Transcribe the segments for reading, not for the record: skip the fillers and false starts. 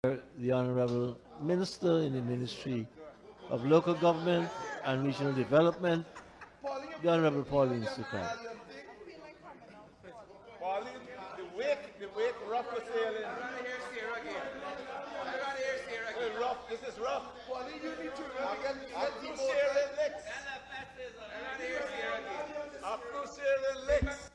the Honorable Minister in the Ministry of Local Government and Regional Development, the Honorable Pauline Sukai. Pauline, the wake, rough for sailing. Rough, this is rough. Pauline, you need to get two sailing licks. Up two sailing licks.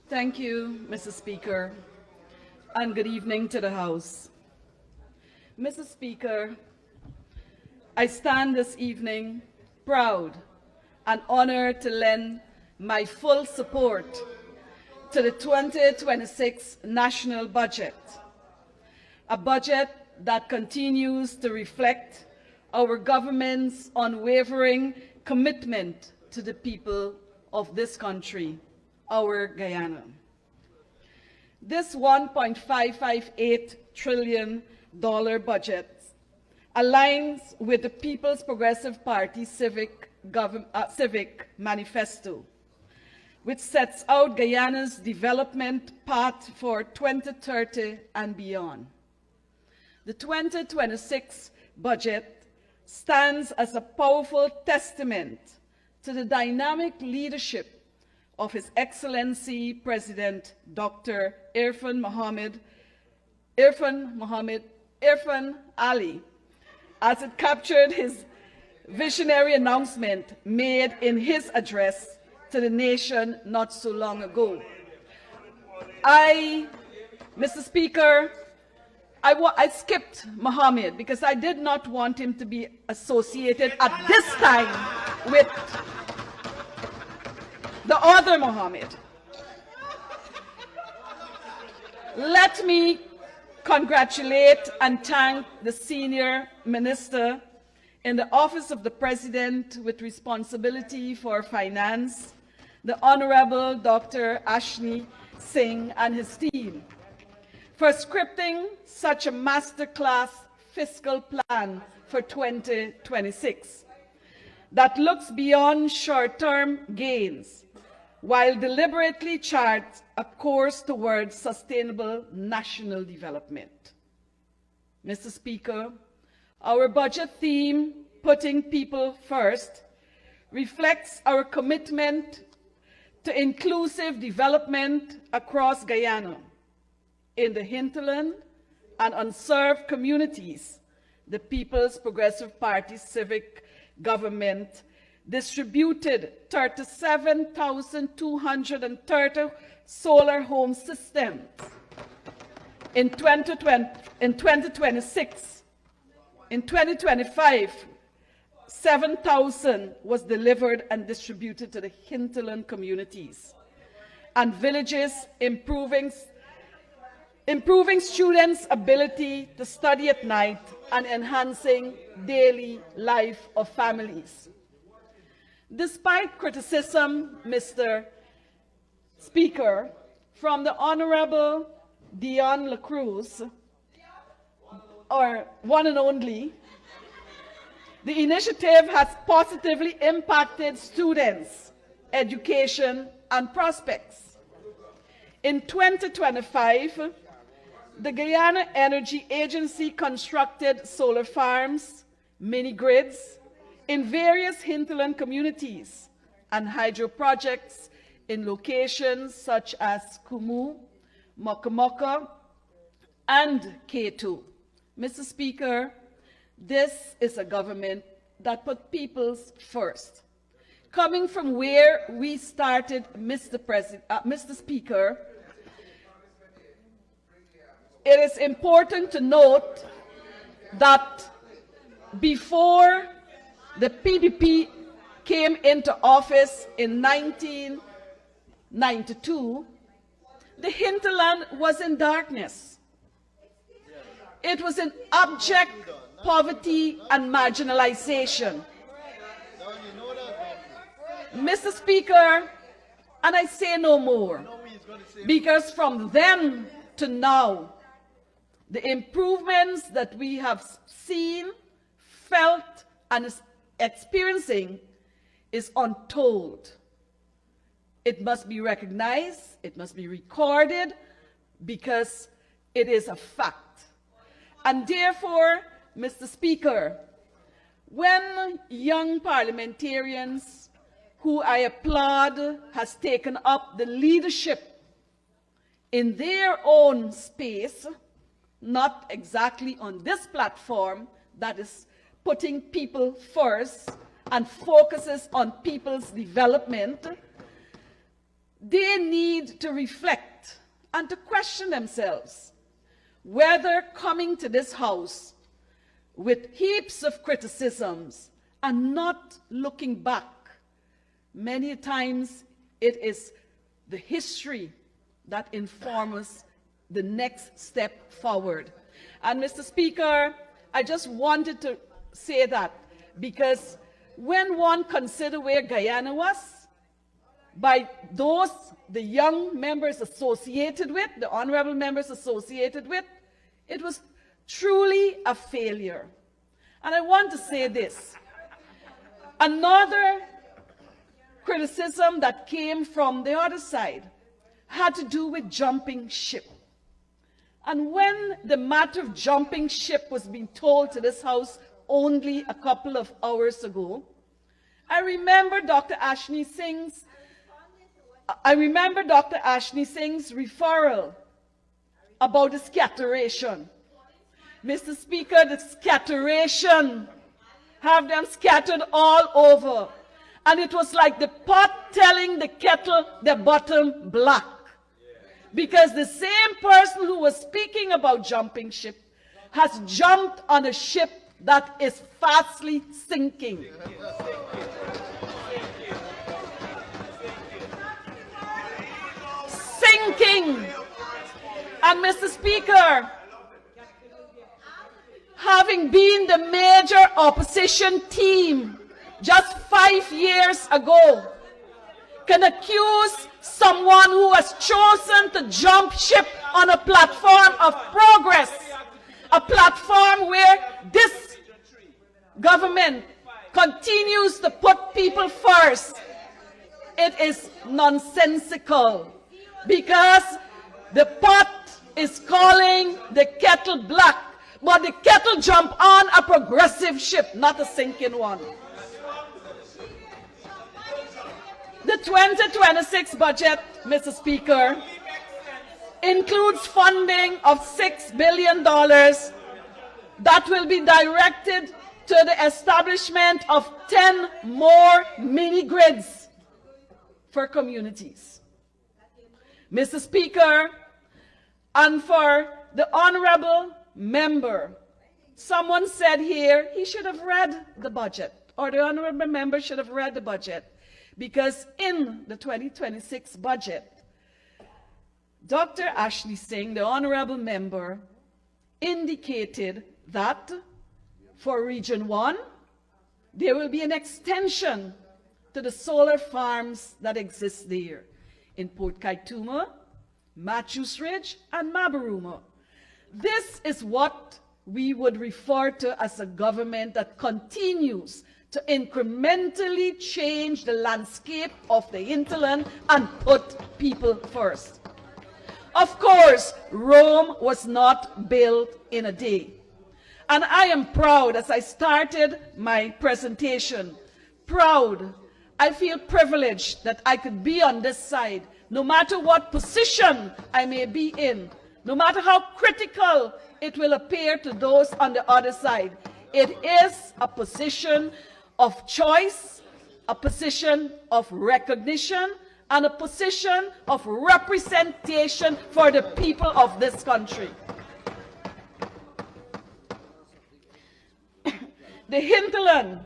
Thank you, Mr. Speaker, and good evening to the House. Mr. Speaker, I stand this evening proud and honored to lend my full support to the 2026 national budget, a budget that continues to reflect our government's unwavering commitment to the people of this country, our Guyana. This $1.558 trillion budget aligns with the People's Progressive Party civic manifesto, which sets out Guyana's development path for 2030 and beyond. The 2026 budget stands as a powerful testament to the dynamic leadership of His Excellency President Dr. Irfaan Ali, as it captured his visionary announcement made in his address to the nation not so long ago. Mr. Speaker, I skipped Mohammed because I did not want him to be associated at this time with the other Mohammed. Let me congratulate and thank the senior minister in the Office of the President with responsibility for finance, the Honorable Dr. Ashni Singh and his team, for scripting such a masterclass fiscal plan for 2026 that looks beyond short-term gains while deliberately charts a course towards sustainable national development. Mr. Speaker, our budget theme, Putting People First, reflects our commitment to inclusive development across Guyana. In the hinterland and unserved communities, the People's Progressive Party civic government distributed 37,230 solar home systems. In 2026, in 2025, 7,000 was delivered and distributed to the hinterland communities and villages, improving students' ability to study at night and enhancing daily life of families. Despite criticism, Mr. Speaker, from the Honorable Dion Lacruz, our one and only, the initiative has positively impacted students, education, and prospects. In 2025, the Guyana Energy Agency constructed solar farms, mini-grids, in various hinterland communities and hydro projects in locations such as Kumu, Mokomoka, and K2. Mr. Speaker, this is a government that put people first. Coming from where we started, Mr. Speaker, it is important to note that before the PDP came into office in 1992, the hinterland was in darkness. It was in abject poverty and marginalization. Mr. Speaker, and I say no more, because from then to now, the improvements that we have seen, felt, and is experiencing is untold. It must be recognized, it must be recorded, because it is a fact. And therefore, Mr. Speaker, when young parliamentarians who I applaud has taken up the leadership in their own space, not exactly on this platform that is putting people first and focuses on people's development, they need to reflect and to question themselves whether coming to this house with heaps of criticisms and not looking back. Many times it is the history that informs the next step forward. And Mr. Speaker, I just wanted to say that because when one considers where Guyana was, by those, the young members associated with, the honorable members associated with, it was truly a failure. And I want to say this. Another criticism that came from the other side had to do with jumping ship. And when the matter of jumping ship was being told to this House only a couple of hours ago, I remember Dr. Ashni Singh's referral about the scatteration. Mr. Speaker, the scatteration have them scattered all over. And it was like the pot telling the kettle the bottom black. Because the same person who was speaking about jumping ship has jumped on a ship that is fastly sinking. Sinking. And Mr. Speaker, having been the major opposition team just 5 years ago, can accuse someone who has chosen to jump ship on a platform of progress, a platform where this government continues to put people first. It is nonsensical because the pot is calling the kettle black, but the kettle jumped on a progressive ship, not a sinking one. The 2026 budget, Mr. Speaker, includes funding of $6 billion that will be directed to the establishment of 10 more mini-grids for communities. Mr. Speaker, and for the honorable member, someone said here he should have read the budget, or the honorable member should have read the budget. Because in the 2026 budget, Dr. Ashni Singh, the honorable member, indicated that for Region 1, there will be an extension to the solar farms that exist there in Port Kaituma, Matthews Ridge, and Mabaruma. This is what we would refer to as a government that continues to incrementally change the landscape of the hinterland and put people first. Of course, Rome was not built in a day. And I am proud, as I started my presentation, proud. I feel privileged that I could be on this side, no matter what position I may be in, no matter how critical it will appear to those on the other side. It is a position of choice, a position of recognition, and a position of representation for the people of this country. The hinterland,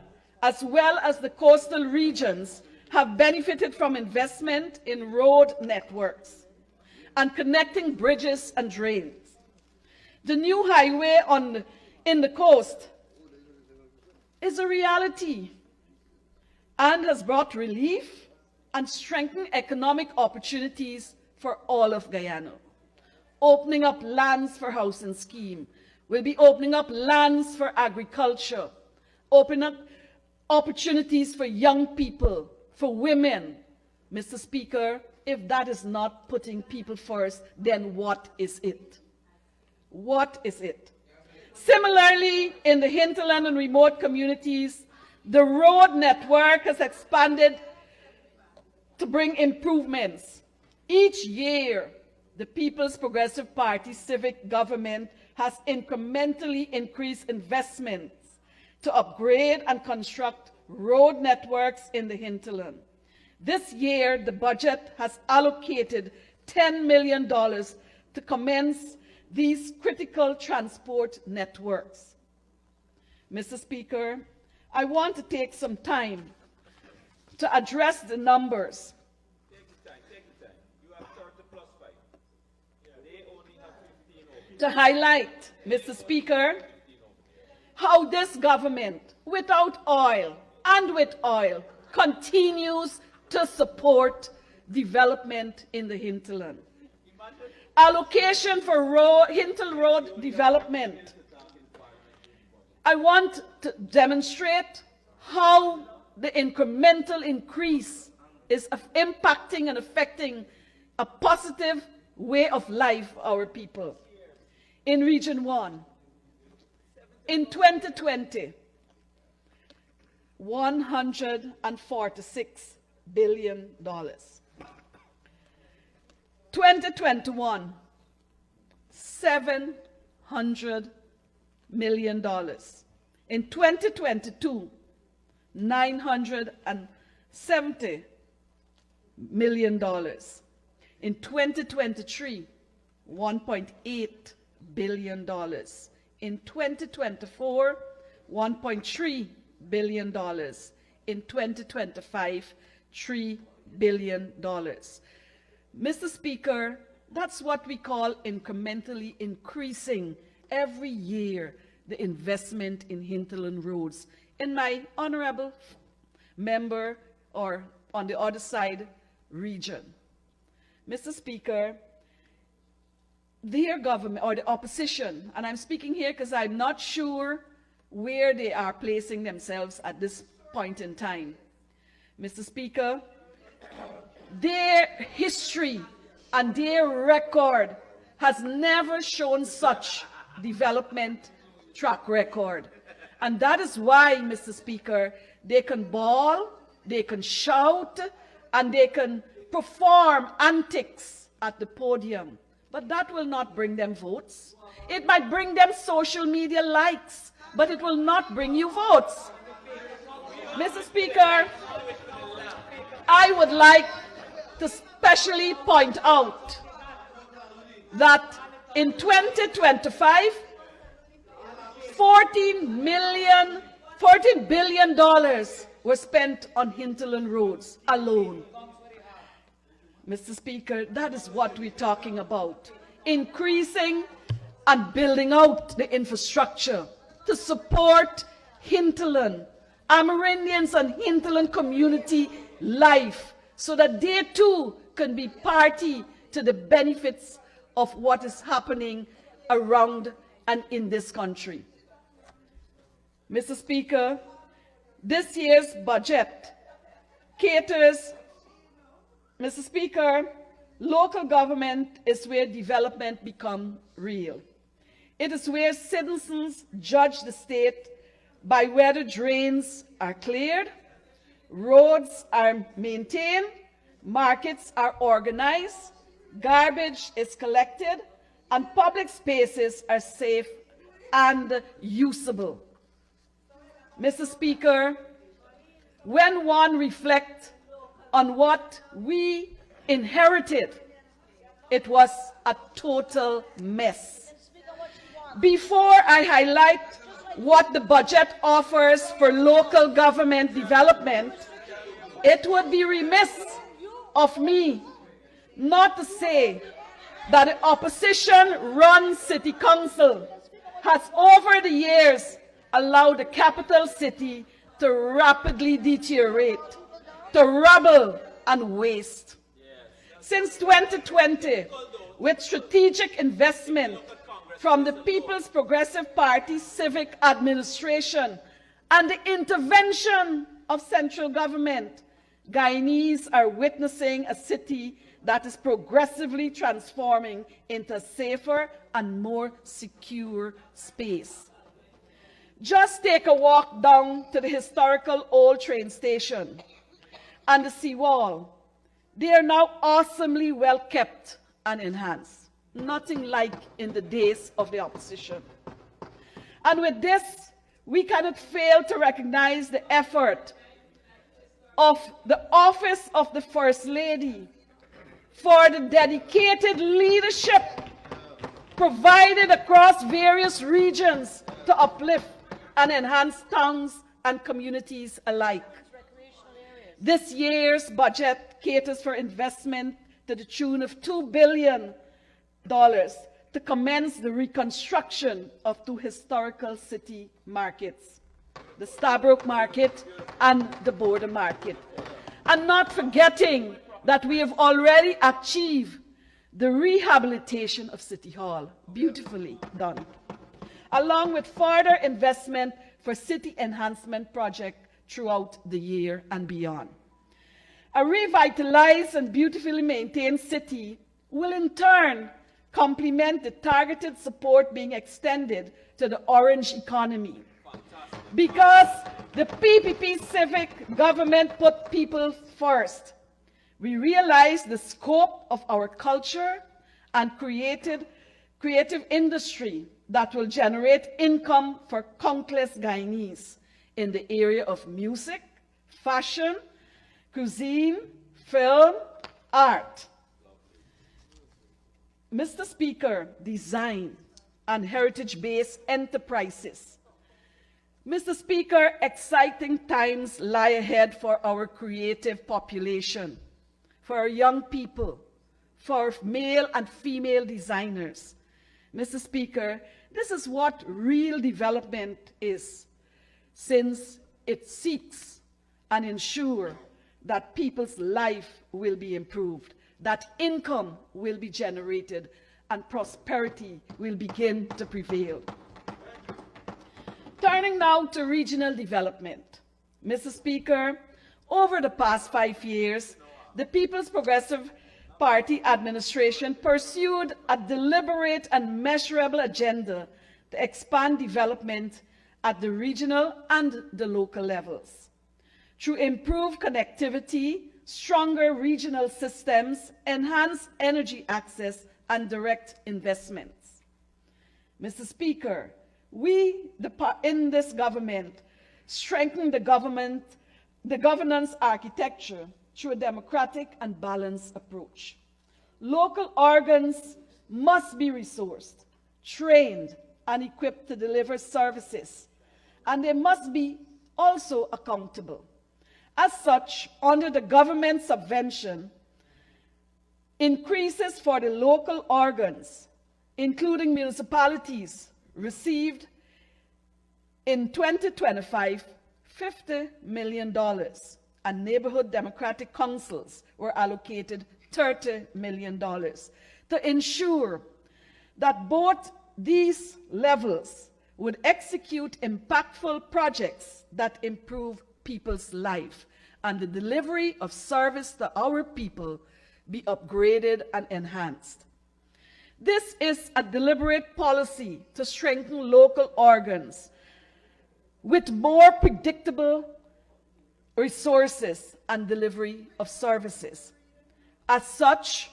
as well as the coastal regions, have benefited from investment in road networks and connecting bridges and drains. The new highway in the coast is a reality and has brought relief and strengthened economic opportunities for all of Guyana. Opening up lands for housing scheme. We'll be opening up lands for agriculture, opening up opportunities for young people, for women. Mr. Speaker, if that is not putting people first, then what is it? What is it? Similarly, in the hinterland and remote communities, the road network has expanded to bring improvements. Each year, the People's Progressive Party civic government has incrementally increased investments to upgrade and construct road networks in the hinterland. This year, the budget has allocated $10 million to commence these critical transport networks. Mr. Speaker, I want to take some time to address the numbers. Take your time. You have 30 plus 5. They only have 15 over. To highlight, Mr. Speaker, how this government, without oil and with oil, continues to support development in the hinterland. Allocation for Hintel Road development. I want to demonstrate how the incremental increase is impacting and affecting a positive way of life for our people. In Region 1, in 2020, $146 billion. 2021, $700 million. In 2022, $970 million. In 2023, $1.8 billion. In 2024, $1.3 billion. In 2025, $3 billion. Mr. Speaker, that's what we call incrementally increasing every year the investment in hinterland roads. In my honorable member, or on the other side, region. Mr. Speaker, their government, or the opposition, and I'm speaking here because I'm not sure where they are placing themselves at this point in time. Mr. Speaker, their history and their record has never shown such development track record. And that is why, Mr. Speaker, they can bawl, they can shout, and they can perform antics at the podium. But that will not bring them votes. It might bring them social media likes, but it will not bring you votes. Mr. Speaker, I would like to specially point out that in 2025, $14 billion were spent on hinterland roads alone. Mr. Speaker, that is what we're talking about. Increasing and building out the infrastructure to support hinterland, Amerindians and hinterland community life, so that they too can be party to the benefits of what is happening around and in this country. Mr. Speaker, this year's budget caters, Mr. Speaker, local government is where development becomes real. It is where citizens judge the state by whether drains are cleared, roads are maintained, markets are organized, garbage is collected, and public spaces are safe and usable. Mr. Speaker, when one reflects on what we inherited, it was a total mess. Before I highlight what the budget offers for local government development, it would be remiss of me not to say that the opposition-run city council has over the years allow the capital city to rapidly deteriorate, to rubble and waste. Since 2020, with strategic investment from the People's Progressive Party civic administration and the intervention of central government, Guyanese are witnessing a city that is progressively transforming into a safer and more secure space. Just take a walk down to the historical old train station and the seawall. They are now awesomely well kept and enhanced, nothing like in the days of the opposition. And with this, we cannot fail to recognize the effort of the Office of the First Lady for the dedicated leadership provided across various regions to uplift and enhance towns and communities alike. This year's budget caters for investment to the tune of $2 billion to commence the reconstruction of two historical city markets, the Stabroek Market and the Border Market. And not forgetting that we have already achieved the rehabilitation of City Hall, beautifully done, along with further investment for city enhancement projects throughout the year and beyond. A revitalized and beautifully maintained city will in turn complement the targeted support being extended to the orange economy. Because the PPP civic government put people first, we realized the scope of our culture and creative industry that will generate income for countless Guyanese in the area of music, fashion, cuisine, film, art. Mr. Speaker, design and heritage-based enterprises. Mr. Speaker, exciting times lie ahead for our creative population, for our young people, for male and female designers. Mr. Speaker, this is what real development is, since it seeks and ensures that people's life will be improved, that income will be generated, and prosperity will begin to prevail. Turning now to regional development. Mr. Speaker, over the past 5 years, the People's Progressive Party administration pursued a deliberate and measurable agenda to expand development at the regional and the local levels. Through improved connectivity, stronger regional systems, enhanced energy access, and direct investments. Mr. Speaker, we in this government strengthen the governance architecture through a democratic and balanced approach. Local organs must be resourced, trained, and equipped to deliver services, and they must be also accountable. As such, under the government subvention, increases for the local organs, including municipalities, received in 2025 $50 million, and neighborhood democratic councils were allocated $30 million to ensure that both these levels would execute impactful projects that improve people's life and the delivery of service to our people be upgraded and enhanced. This is a deliberate policy to strengthen local organs with more predictable resources and delivery of services. As such,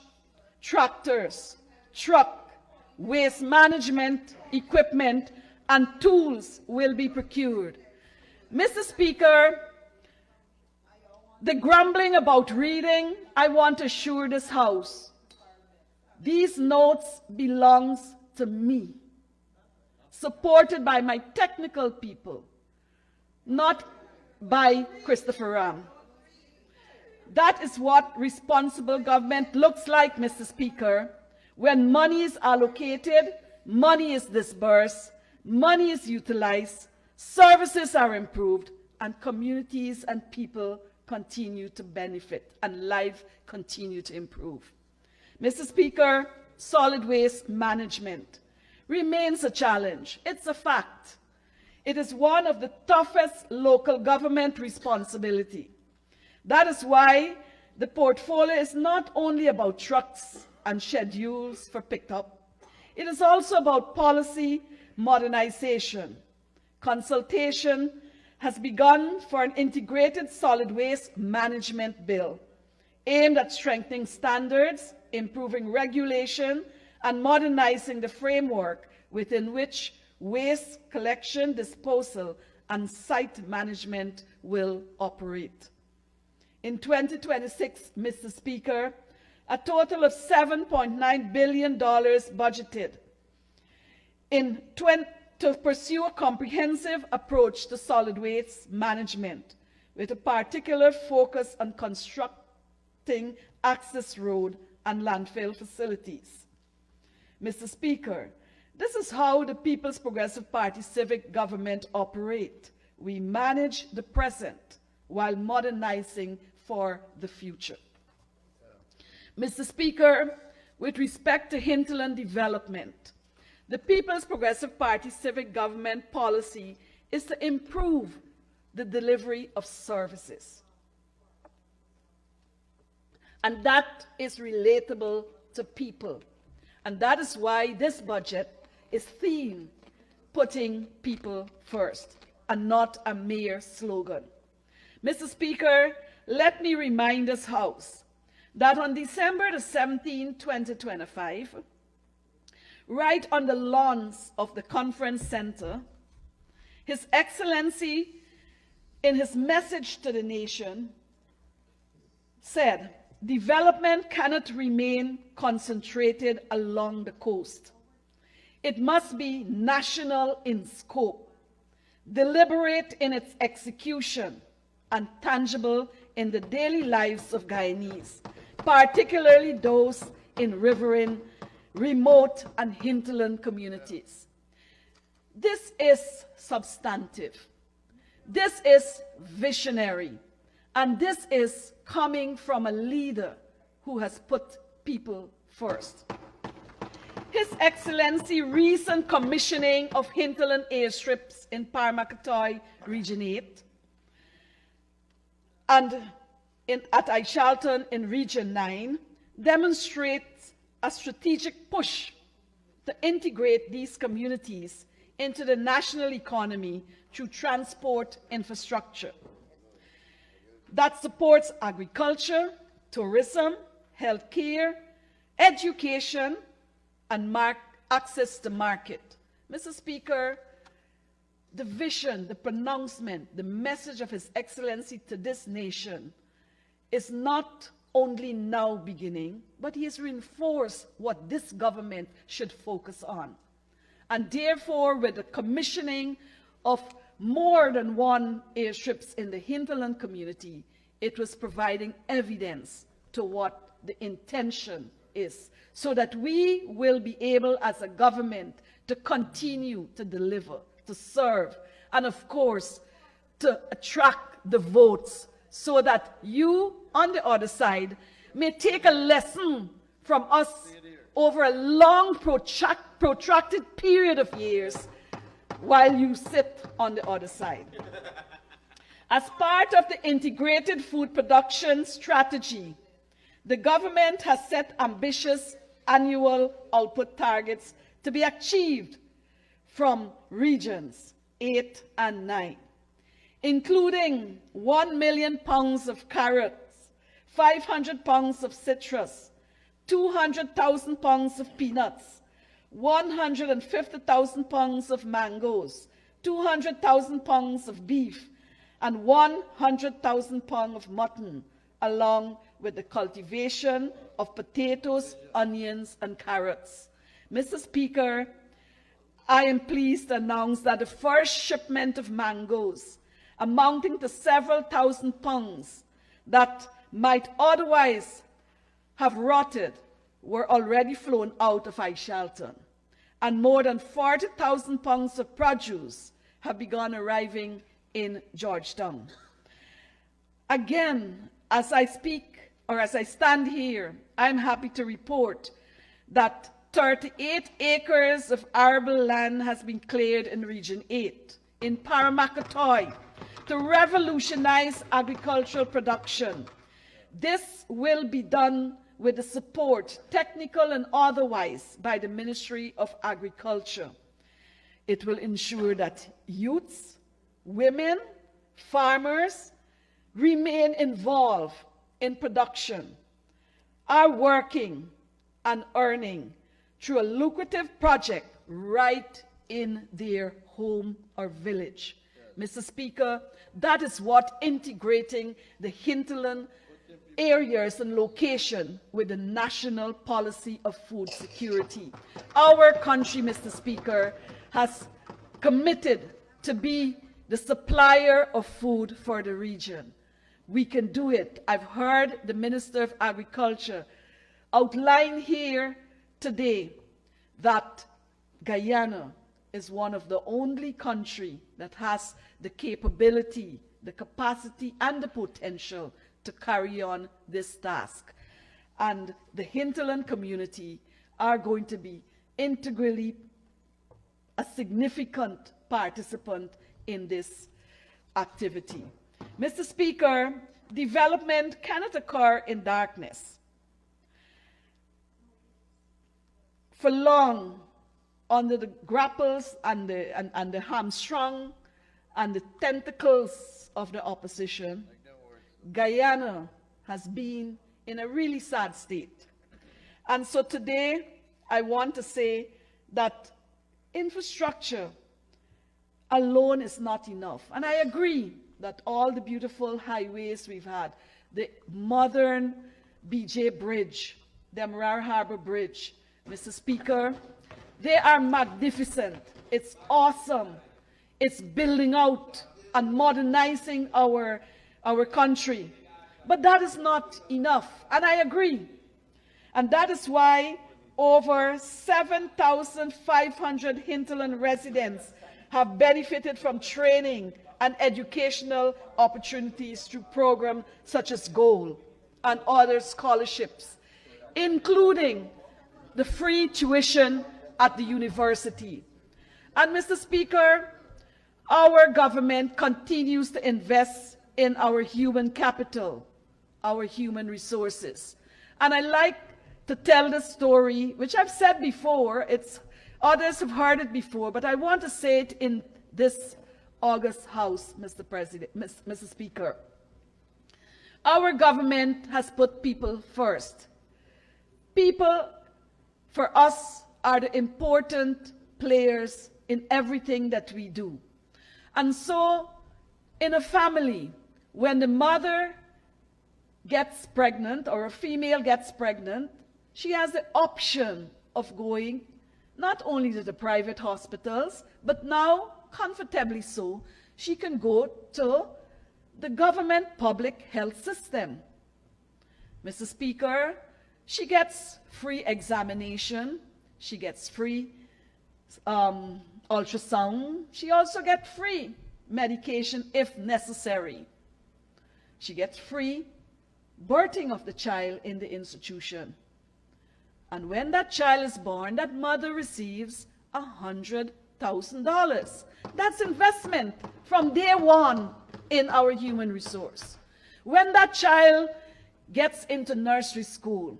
tractors, truck, waste management, equipment, and tools will be procured. Mr. Speaker, the grumbling about reading, I want to assure this House, these notes belong to me, supported by my technical people, not by Christopher Ram. That is what responsible government looks like, Mr. Speaker, when money is allocated, money is disbursed, money is utilized, services are improved, and communities and people continue to benefit, and life continue to improve. Mr. Speaker, solid waste management remains a challenge. It's a fact. It is one of the toughest local government responsibility. That is why the portfolio is not only about trucks and schedules for pickup, it is also about policy modernization. Consultation has begun for an integrated solid waste management bill aimed at strengthening standards, improving regulation, and modernizing the framework within which waste collection, disposal, and site management will operate. In 2026, Mr. Speaker, a total of $7.9 billion budgeted to pursue a comprehensive approach to solid waste management, with a particular focus on constructing access road and landfill facilities. Mr. Speaker, this is how the People's Progressive Party civic government operate. We manage the present while modernizing for the future. Mr. Speaker, with respect to hinterland development, the People's Progressive Party civic government policy is to improve the delivery of services. And that is relatable to people. And that is why this budget is themed putting people first and not a mere slogan. Mr. Speaker, let me remind this House that on December the 17th, 2025, right on the lawns of the conference center, His Excellency, in his message to the nation, said, "Development cannot remain concentrated along the coast. It must be national in scope, deliberate in its execution, and tangible in the daily lives of Guyanese, particularly those in riverine, remote, and hinterland communities." This is substantive. This is visionary. And this is coming from a leader who has put people first. His Excellency recent commissioning of hinterland airstrips in Parmakatoy Region 8 and at Aishalton in Region 9 demonstrates a strategic push to integrate these communities into the national economy through transport infrastructure that supports agriculture, tourism, healthcare, education, and access to market. Mr. Speaker, the vision, the pronouncement, the message of His Excellency to this nation is not only now beginning, but he has reinforced what this government should focus on. And therefore, with the commissioning of more than one airstrips in the hinterland community, it was providing evidence to what the intention is, so that we will be able as a government to continue to deliver, to serve, and of course, to attract the votes, so that you on the other side may take a lesson from us over a long protracted period of years while you sit on the other side. As part of the integrated food production strategy, the government has set ambitious annual output targets to be achieved from regions 8 and 9, including 1 million pounds of carrots, 500 pounds of citrus, 200,000 pounds of peanuts, 150,000 pounds of mangoes, 200,000 pounds of beef, and 100,000 pounds of mutton, along with the cultivation of potatoes, onions, and carrots. Mr. Speaker, I am pleased to announce that the first shipment of mangoes, amounting to several thousand pounds that might otherwise have rotted, were already flown out of Aishalton, and more than 40,000 pounds of produce have begun arriving in Georgetown. Again, as I speak, or as I stand here, I'm happy to report that 38 acres of arable land has been cleared in Region 8 in Paramakatoy to revolutionize agricultural production. This will be done with the support, technical and otherwise, by the Ministry of Agriculture. It will ensure that youths, women, farmers remain involved in production, are working and earning through a lucrative project right in their home or village. Mr. Speaker, that is what integrating the hinterland areas and location with the national policy of food security. Our country, Mr. Speaker, has committed to be the supplier of food for the region. We can do it. I've heard the Minister of Agriculture outline here today that Guyana is one of the only countries that has the capability, the capacity, and the potential to carry on this task. And the hinterland community are going to be integrally a significant participant in this activity. Mr. Speaker, development cannot occur in darkness. For long, under the grapples and the hamstrung and the tentacles of the opposition, Guyana has been in a really sad state. And so today, I want to say that infrastructure alone is not enough. And I agree that all the beautiful highways we've had, the modern BJ Bridge, the Amrar Harbor Bridge, Mr. Speaker, they are magnificent. It's awesome. It's building out and modernizing our country. But that is not enough, and I agree. And that is why over 7,500 hinterland residents have benefited from training and educational opportunities through programs such as GOAL and other scholarships, including the free tuition at the university. And Mr. Speaker, our government continues to invest in our human capital, our human resources. And I like to tell the story, which I've said before, others have heard it before, but I want to say it in this August House, Mr. Speaker. Our government has put people first. People, for us, are the important players in everything that we do. And so, in a family, when the mother gets pregnant or a female gets pregnant, she has the option of going not only to the private hospitals, but now, comfortably so, she can go to the government public health system. Mr. Speaker, she gets free examination, she gets free ultrasound, she also gets free medication if necessary. She gets free birthing of the child in the institution. And when that child is born, that mother receives $100,000. That's investment from day one in our human resource. When that child gets into nursery school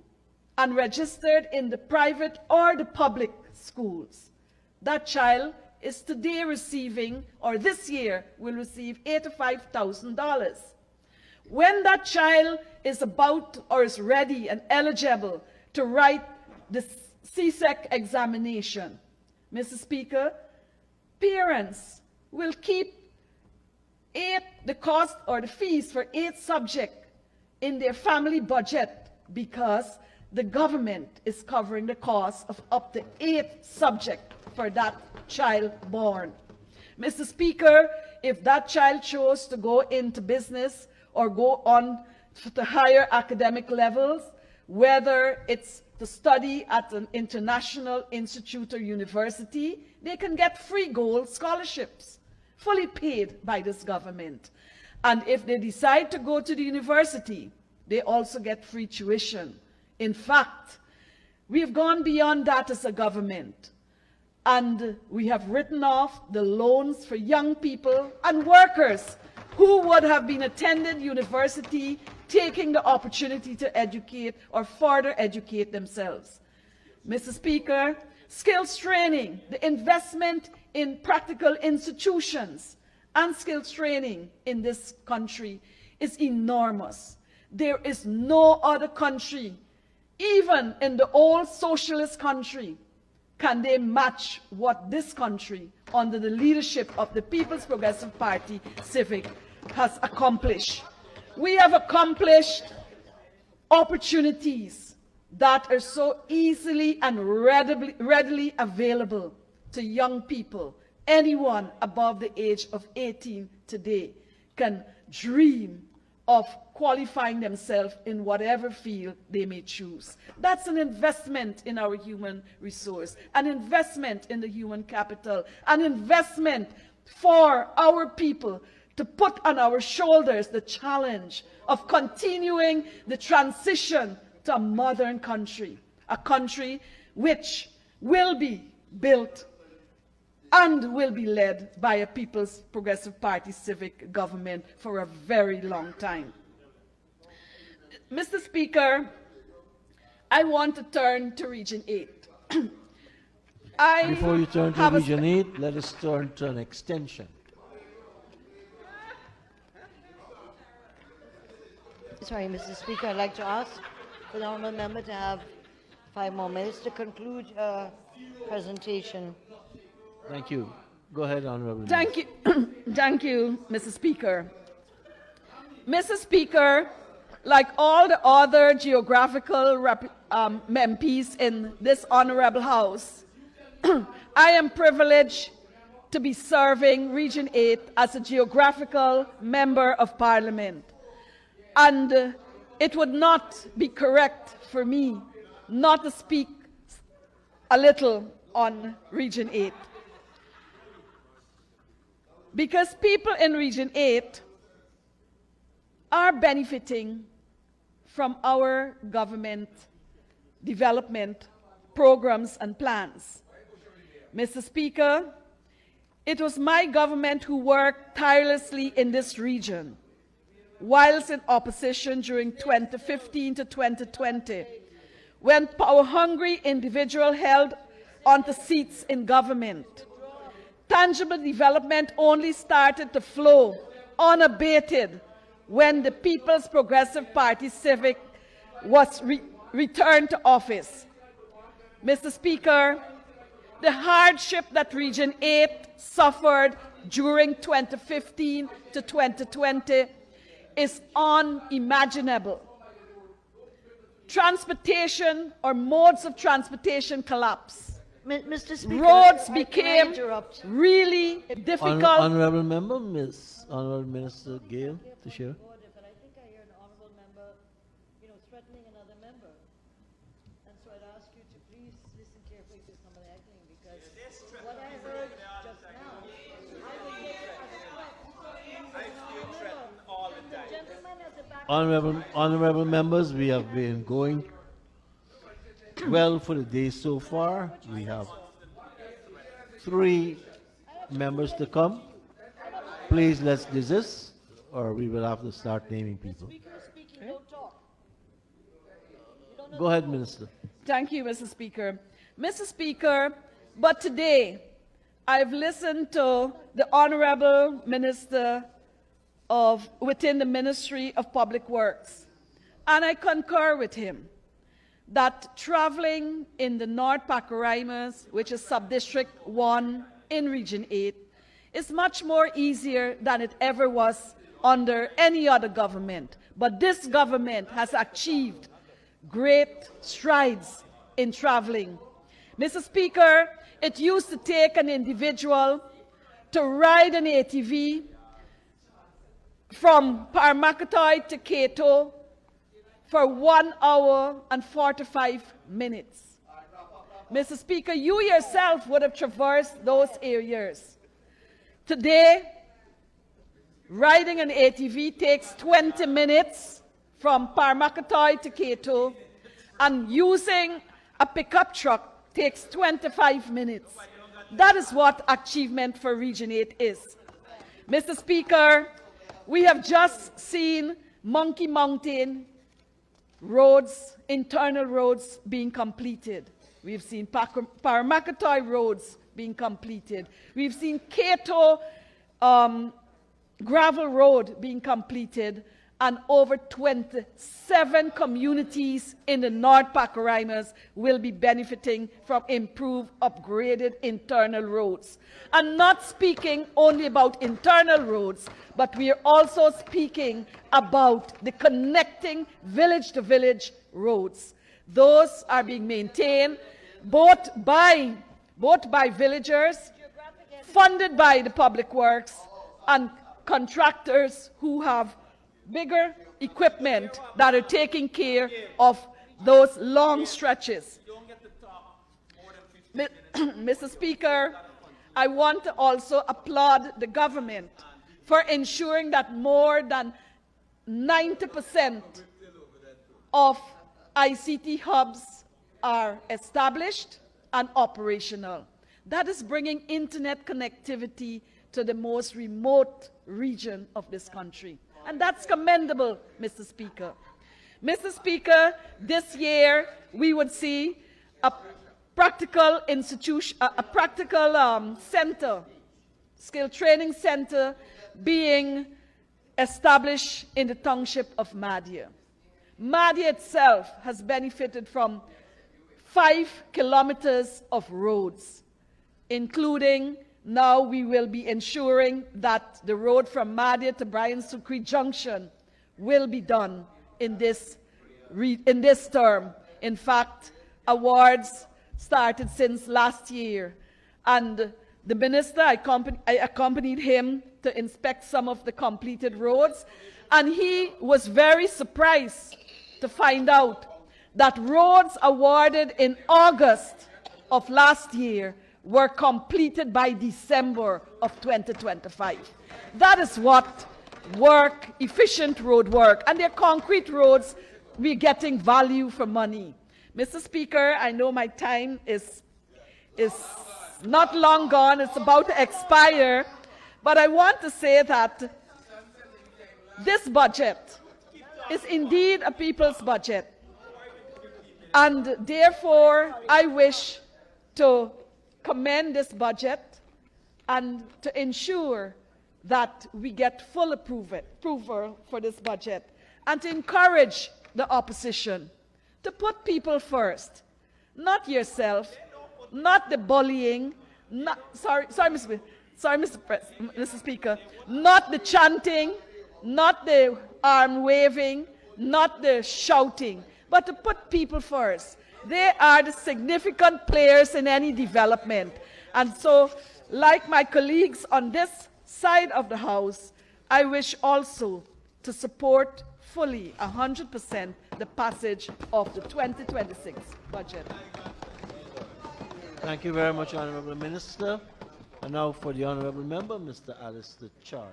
and registered in the private or the public schools, that child is today receiving, or this year will receive $85,000. When that child is about or is ready and eligible to write the CSEC examination, Mr. Speaker, parents will keep the cost or the fees for 8 subjects in their family budget because the government is covering the cost of up to 8 subjects for that child born. Mr. Speaker, if that child chose to go into business or go on to higher academic levels, whether it's to study at an international institute or university, they can get free GOAL scholarships fully paid by this government. And if they decide to go to the university, they also get free tuition. In fact, we have gone beyond that as a government. And we have written off the loans for young people and workers who would have been attending university, taking the opportunity to educate or further educate themselves. Mr. Speaker, skills training, the investment in practical institutions and skills training in this country is enormous. There is no other country, even in the old socialist country, can they match what this country, under the leadership of the People's Progressive Party, Civic, has accomplished. We have accomplished opportunities that are so easily and readily available to young people. Anyone above the age of 18 today can dream of qualifying themselves in whatever field they may choose. That's an investment in our human resource, an investment in the human capital, an investment for our people to put on our shoulders the challenge of continuing the transition to a modern country, a country which will be built and will be led by a People's Progressive Party civic government for a very long time. Mr. Speaker, I want to turn to Region 8. Before you turn to Region 8, let us turn to an extension. Sorry, Mr. Speaker, I'd like to ask the honourable member to have 5 more minutes to conclude her presentation. Thank you. Go ahead, Honourable. Thank you. Thank you, Mr. Speaker. Mr. Speaker, like all the other geographical MPs in this honourable House, I am privileged to be serving Region 8 as a geographical member of Parliament. And it would not be correct for me not to speak a little on Region 8. Because people in Region 8 are benefiting from our government development programs and plans. Mr. Speaker, it was my government who worked tirelessly in this region, whilst in opposition during 2015 to 2020, when power-hungry individuals held onto seats in government. Tangible development only started to flow unabated when the People's Progressive Party Civic was returned to office. Mr. Speaker, the hardship that Region 8 suffered during 2015 to 2020 is unimaginable. Transportation or modes of transportation collapsed. Mr. Speaker, Roads I became interrupt. really difficult. Honourable Member, Honourable Minister Gale, to share. But I think I hear an honourable member, threatening another member. And so I'd ask you to please listen carefully to some of the echoing, because what I heard just now, I would take it as a threat. I feel threatened all the time. The gentleman at the back. Honourable members, we have been going well for the day so far. We have 3 members to come. Please let's desist, or we will have to start naming people. Go ahead, Minister. Thank you, Mr. Speaker. Mr. Speaker, but today I've listened to the Honourable Minister within the Ministry of Public Works, and I concur with him that traveling in the North Pacaraimans, which is Subdistrict 1 in Region 8, is much more easier than it ever was under any other government. But this government has achieved great strides in traveling. Mr. Speaker, it used to take an individual to ride an ATV from Paramakatoi to Kato for 1 hour and 45 minutes. Mr. Speaker, you yourself would have traversed those areas. Today, Riding an ATV takes 20 minutes from Parmakatoy to Cato, and using a pickup truck takes 25 minutes. That is what achievement for Region 8 is. Mr. Speaker, we have just seen Monkey Mountain roads, internal roads being completed. We've seen Paramakatoy roads being completed. We've seen Cato gravel road being completed, and over 27 communities in the North Pacorimas will be benefiting from improved, upgraded internal roads. And not speaking only about internal roads, but we are also speaking about the connecting village-to-village roads. Those are being maintained both by villagers, funded by the public works, and contractors who have bigger equipment that are taking care of those long stretches. Mr. Speaker, I want to also applaud the government for ensuring that more than 90% of ICT hubs are established and operational. That is bringing internet connectivity to the most remote region of this country. And that's commendable, Mr. Speaker. Mr. Speaker, this year we would see a practical institution, a practical center, skill training center being established in the township of Madhya. Madhya itself has benefited from 5 kilometers of roads, including now we will be ensuring that the road from Madhya to Brian Sukri Junction will be done in this term. In fact, awards started since last year, and the minister, I accompanied him to inspect some of the completed roads, and he was very surprised to find out that roads awarded in August of last year were completed by December of 2025. That is what work, efficient road work, and they're concrete roads. We're getting value for money. Mr. Speaker, I know my time is not long gone, it's about to expire, but I want to say that this budget is indeed a people's budget, and therefore I wish to commend this budget and to ensure that we get full approval for this budget, and to encourage the opposition to put people first, not yourself, not the bullying, Mr. Speaker, not the chanting, not the arm waving, not the shouting, but to put people first. They are the significant players in any development. And so, like my colleagues on this side of the House, I wish also to support fully, 100%, the passage of the 2026 budget. Thank you very much, Honourable Minister. And now for the Honourable Member, Mr. Alistair Charles.